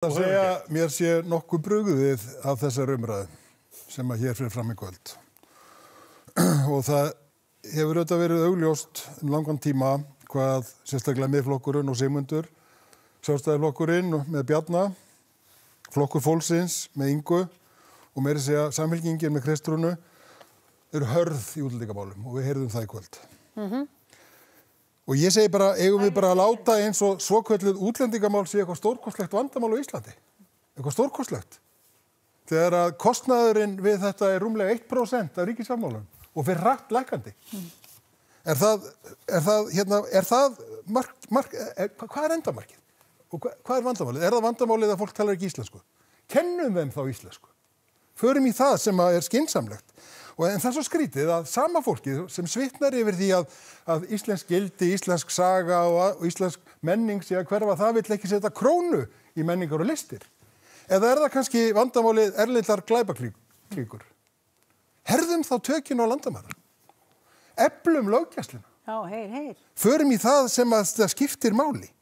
að segja mér sé nokkuð brugðið af þessar umræðu sem að hér fyrir fram í kvöld. Og það hefur auðvitað verið augljóst langan tíma hvað sérstaklega Miðflokkurinn og Sigmundur, Sjálfstæðisflokkurinn með Bjarna, Flokkur fólksins með Ingu og meira segja Samfylkingin með Kristrúnu eru hörð í útlendingamálum og við heyrðum það í kvöld. Og ég segi bara, eigum við bara að láta eins og svokölluð útlendingamál sé eitthvað stórkostlegt vandamál á Íslandi. Eitthvað stórkostlegt. Þegar að kostnaðurinn við þetta er rúmlega 1% af ríkisfjármálum og fer hratt lækkandi. Er það hvað er endamarkið? Og hvað er vandamálið? Er það vandamálið að fólk talar ekki íslensku? Kennum þeim þá íslensku. Förum í það sem er skynsamlegt. En það er svo skrítið að sama fólkið sem svitnar yfir því að íslensk gildi, íslensk saga og íslensk menning sé að hverfa, það vill ekki setja krónu í menningar og listir. Eða er það kannski vandamálið erlendar glæpaklíkur? Herðum þá tökin á landamæra. Eflum löggæsluna. Já, heyr. Förum í það sem að það skiptir máli.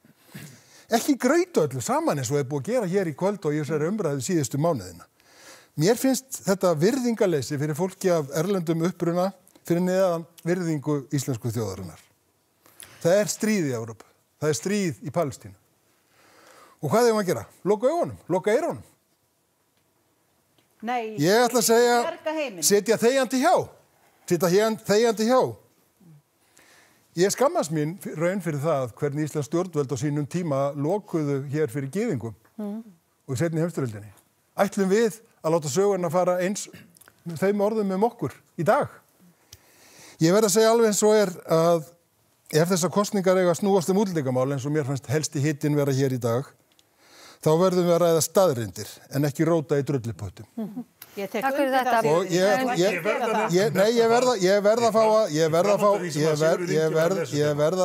Ekki grauta öllu saman eins og er búið að gera hér í kvöld og í þessari umræðu síðustu mánuðina. Mér finnst þetta virðingarleysi fyrir fólki af erlendum uppruna fyrir neðan virðingu íslensku þjóðarinnar. Það er stríð í Evrópu. Það er stríð í Palestínu. Og hvað eigum að gera? Loka augunum, loka eyrunum. Nei. Ég ætla að segja, setja þegjandi hjá. Setja þegjandi hjá. Ég skammast mín raun fyrir það hvernig íslensk stjórnvöld á sínum tíma lokuðu hér fyrir gyðingum og í seinni heimsstyrjöldinni. Ætlum við að láta sögurnar fara eins með þeim orðum okkur í dag. Ég verð að segja alveg eins og er að ef þessar kosningar eiga að snúast útlendingamál eins og mér fannst helsti hitinn vera hér í dag, þá verðum við að ræða staðreyndir en ekki róta í drullupottum. Takk fyrir þetta. Og ég verð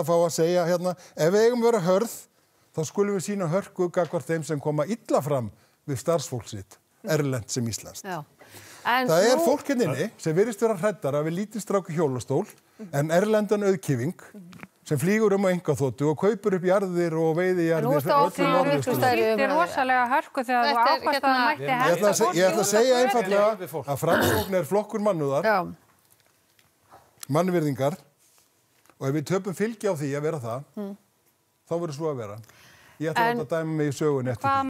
að fá að segja hérna, ef við eigum að vera hörð, þá skulum við sýna hörku gagnvart þeim sem koma illa fram við starfsfólk sitt, erlent sem íslenskt. Það er fólk hérna sem virðist vera hræddara við lítinn strák í hjólastól en erlendan auðkýfing sem flýgur á einkaþotu og kaupir upp jarðir og veiðijarðir fyrir öllum norðausturlöndum. Þetta er rosalega hörku þegar þú ákvæmst að mætti helst. Ég ætla að segja einfaldlega að Framsókn er flokkur mannúðar, mannvirðingar og ef við töpum fylgi á því að vera það, þá verður svo að vera. Ég ætla að dæma mig í sögunni eftir því.